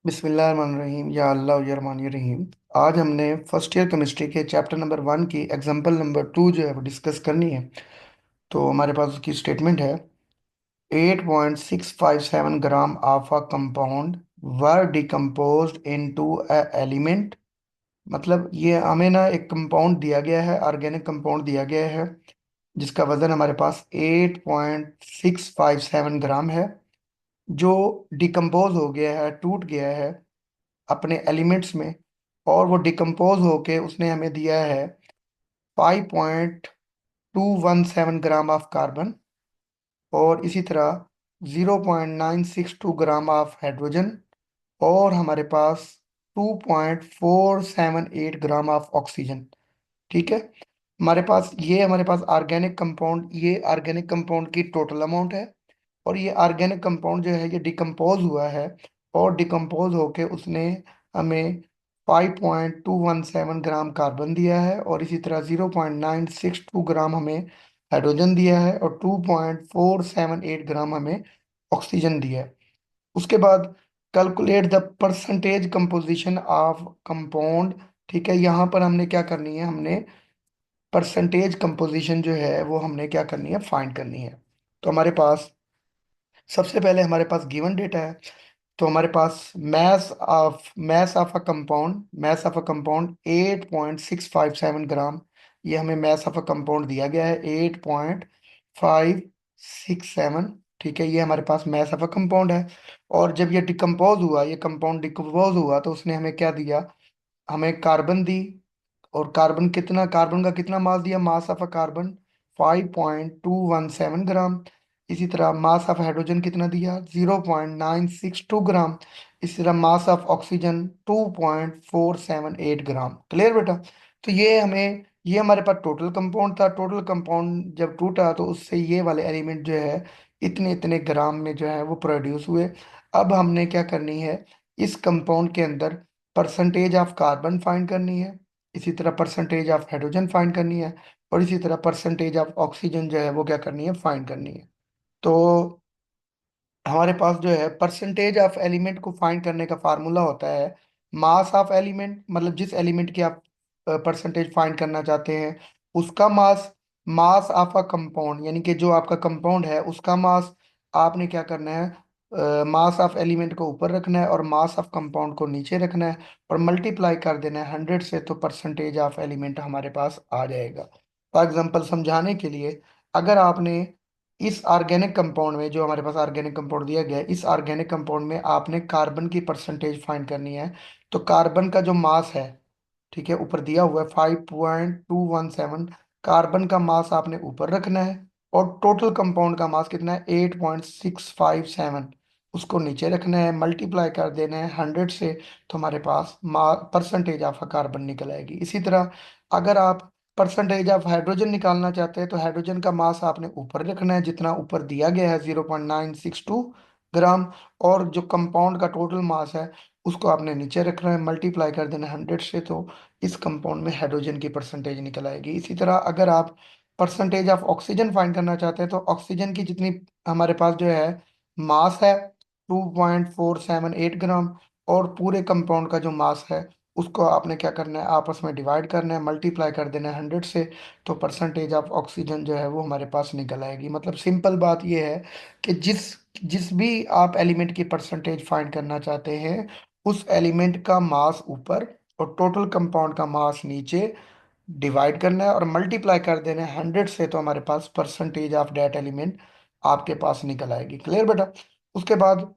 बिस्मिल्लाहिर्रहमानिर्रहीम या अल्लाह या रहमान या रहीम। आज हमने फर्स्ट ईयर केमिस्ट्री के चैप्टर नंबर 1 की एग्जांपल नंबर 2 जो है वो डिस्कस करनी है। तो हमारे पास उसकी स्टेटमेंट है 8.657 gram of a compound were decomposed into a element. मतलब ये हमें ना एक कंपाउंड दिया गया है, ऑर्गेनिक कंपाउंड दिया गया है जिसका वजन हमारे पास 8.657 ग्राम है, जो डिकम्पोज हो गया है, टूट गया है अपने एलिमेंट्स में। और वो डिकम्पोज होके उसने हमें दिया है 5.217 ग्राम ऑफ कार्बन, और इसी तरह 0.962 ग्राम ऑफ हाइड्रोजन, और हमारे पास 2.478 ग्राम ऑफ ऑक्सीजन। ठीक है। हमारे पास ऑर्गेनिक कंपाउंड, ये ऑर्गेनिक कंपाउंड की टोटल अमाउंट है। और ये ऑर्गेनिक कंपाउंड जो है ये डिकम्पोज हुआ है, और डिकम्पोज होके उसने हमें 5.217 ग्राम कार्बन दिया है, और इसी तरह 0.962 ग्राम हमें हाइड्रोजन दिया है, और 2.478 ग्राम हमें ऑक्सीजन दिया है। उसके बाद calculate the percentage composition of compound. ठीक है, यहाँ पर हमने क्या करनी है, हमने परसेंटेज कंपोजिशन जो है वो हमने क्या करनी है, फाइंड करनी है। तो हमारे पास सबसे पहले हमारे पास गिवन डेटा है। तो हमारे पास मैथ ऑफ अ कंपाउंड 8.657 ग्राम। ये हमें मैथ ऑफ अ कंपाउंड दिया गया है 8.567। ठीक है, ये हमारे पास मैथ ऑफ अ कंपाउंड है। और जब ये डिकम्पोज हुआ, ये कंपाउंड डिकम्पोज हुआ, तो उसने हमें क्या दिया, हमें कार्बन दी। और कार्बन का कितना मास दिया, मास ऑफ अ कार्बन 5.217 ग्राम। इसी तरह मास ऑफ हाइड्रोजन कितना दिया, 0.962 ग्राम। इसी तरह mass of oxygen 2.478 gram. Clear बेटा। तो ये हमारे पास टोटल कंपाउंड था। टोटल कंपाउंड जब टूटा तो उससे ये वाले एलिमेंट जो है इतने इतने ग्राम में जो है वो प्रोड्यूस हुए। अब हमने क्या करनी है, इस कंपाउंड के अंदर परसेंटेज ऑफ कार्बन फाइंड करनी है, इसी तरह परसेंटेज ऑफ हाइड्रोजन फाइंड करनी है, और इसी तरह परसेंटेज ऑफ ऑक्सीजन जो है वो क्या करनी है, फाइंड करनी है। तो हमारे पास जो है परसेंटेज ऑफ एलिमेंट को फाइंड करने का फार्मूला होता है मास ऑफ एलिमेंट। मतलब जिस एलिमेंट की आप परसेंटेज फाइंड करना चाहते हैं उसका मास, मास ऑफ अ कंपाउंड यानी कि जो आपका कंपाउंड है उसका मास। आपने क्या करना है, मास ऑफ एलिमेंट को ऊपर रखना है और मास ऑफ कंपाउंड को नीचे रखना है, और मल्टीप्लाई कर देना है 100 से, तो परसेंटेज ऑफ एलिमेंट हमारे पास आ जाएगा। फॉर एग्जांपल समझाने के लिए, अगर आपने इस ऑर्गेनिक कंपाउंड में, जो हमारे पास ऑर्गेनिक कंपाउंड दिया गया है, इस ऑर्गेनिक कंपाउंड में आपने कार्बन की परसेंटेज फाइंड करनी है। तो कार्बन का जो मास है, ठीक है, ऊपर दिया हुआ है 5.217। कार्बन का मास आपने ऊपर रखना है, और टोटल कंपाउंड का मास कितना है 8.657, उसको नीचे रखना है, मल्टीप्लाई कर देना है 100 से, तो हमारे पास परसेंटेज ऑफ कार्बन निकल आएगी। इसी तरह अगर आप परसेंटेज ऑफ हाइड्रोजन निकालना चाहते हैं तो हाइड्रोजन का मास आपने ऊपर रखना है जितना ऊपर दिया गया है 0.962 ग्राम, और जो कंपाउंड का टोटल मास है उसको आपने नीचे रखना है, मल्टीप्लाई कर देना 100 से, तो इस कंपाउंड में हाइड्रोजन की परसेंटेज निकल आएगी। इसी तरह अगर आप परसेंटेज ऑफ ऑक्सीजन फाइंड करना चाहते हैं तो ऑक्सीजन की जितनी हमारे पास जो है मास है 2.478 ग्राम, और पूरे कंपाउंड का जो मास है उसको आपने क्या करना है, आपस में डिवाइड करना है, मल्टीप्लाई कर देना है 100 से, तो परसेंटेज ऑफ ऑक्सीजन जो है वो हमारे पास निकल आएगी। मतलब सिंपल बात ये है कि जिस जिस भी आप एलिमेंट की परसेंटेज फाइंड करना चाहते हैं उस एलिमेंट का मास ऊपर और टोटल कंपाउंड का मास नीचे डिवाइड करना है और मल्टीप्लाई कर देना है 100 से, तो हमारे पास परसेंटेज ऑफ डेट एलिमेंट आपके पास निकल आएगी। क्लियर बेटा। उसके बाद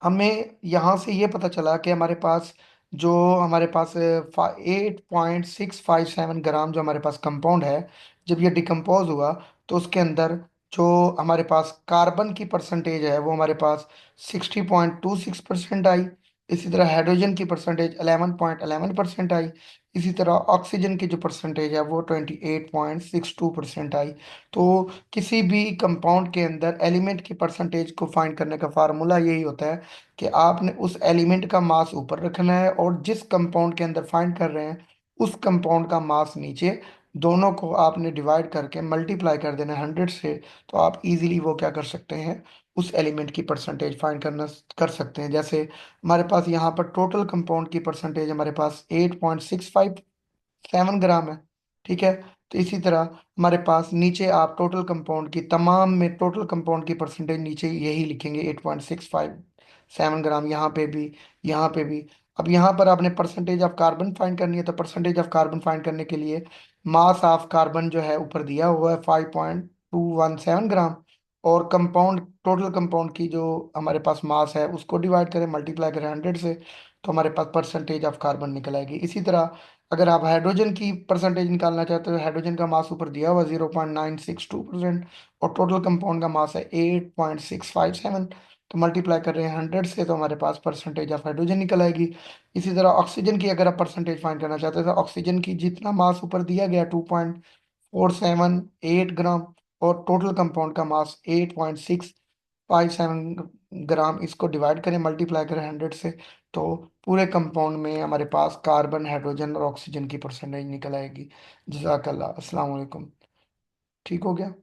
हमें यहाँ से ये पता चला कि हमारे पास 8.657 ग्राम जो हमारे पास कंपाउंड है, जब ये डिकम्पोज हुआ तो उसके अंदर जो हमारे पास कार्बन की परसेंटेज है वो हमारे पास 60.26% आई। इसी तरह हाइड्रोजन की परसेंटेज 11.11% आई। इसी तरह ऑक्सीजन की जो परसेंटेज है वो 28.62% आई। तो किसी भी कंपाउंड के अंदर एलिमेंट की परसेंटेज को फाइंड करने का फार्मूला यही होता है कि आपने उस एलिमेंट का मास ऊपर रखना है और जिस कंपाउंड के अंदर फाइंड कर रहे हैं उस कंपाउंड का मास नीचे, दोनों को आपने डिवाइड करके मल्टीप्लाई कर देना 100 से, तो आप इजीली वो क्या कर सकते हैं, उस एलिमेंट की परसेंटेज फाइंड करना कर सकते हैं। जैसे हमारे पास यहाँ पर टोटल कंपाउंड की परसेंटेज हमारे पास 8.657 ग्राम है। ठीक है। तो इसी तरह हमारे पास नीचे आप टोटल कंपाउंड की तमाम में टोटल कंपाउंड की परसेंटेज नीचे यही लिखेंगे, 8.657 ग्राम, यहाँ पे भी, यहाँ पे भी। अब यहाँ पर आपने परसेंटेज ऑफ कार्बन फाइंड करनी है, तो परसेंटेज ऑफ कार्बन फाइंड करने के लिए मास ऑफ कार्बन जो है ऊपर दिया हुआ है 5.217 ग्राम, और कंपाउंड टोटल कंपाउंड की जो हमारे पास मास है उसको डिवाइड करें, मल्टीप्लाई करें 100 से, तो हमारे पास परसेंटेज ऑफ कार्बन निकल आएगी। इसी तरह अगर आप हाइड्रोजन की परसेंटेज निकालना चाहते हो, हाइड्रोजन का मास ऊपर दिया हुआ 0.962% और टोटल कंपाउंड का मास है 8.657, तो मल्टीप्लाई कर रहे हैं 100 से, तो हमारे पास परसेंटेज ऑफ हाइड्रोजन निकल आएगी। इसी तरह ऑक्सीजन की अगर आप परसेंटेज फाइंड करना चाहते हो, तो ऑक्सीजन की जितना मास ऊपर दिया गया 2.478 ग्राम, और टोटल कंपाउंड का मास 8.657 ग्राम, इसको डिवाइड करें, मल्टीप्लाई करें 100 से, तो पूरे कंपाउंड में हमारे पास कार्बन, हाइड्रोजन और ऑक्सीजन की परसेंटेज निकल आएगी। जज़ाकल्लाह, अस्सलाम वालेकुम। ठीक हो गया।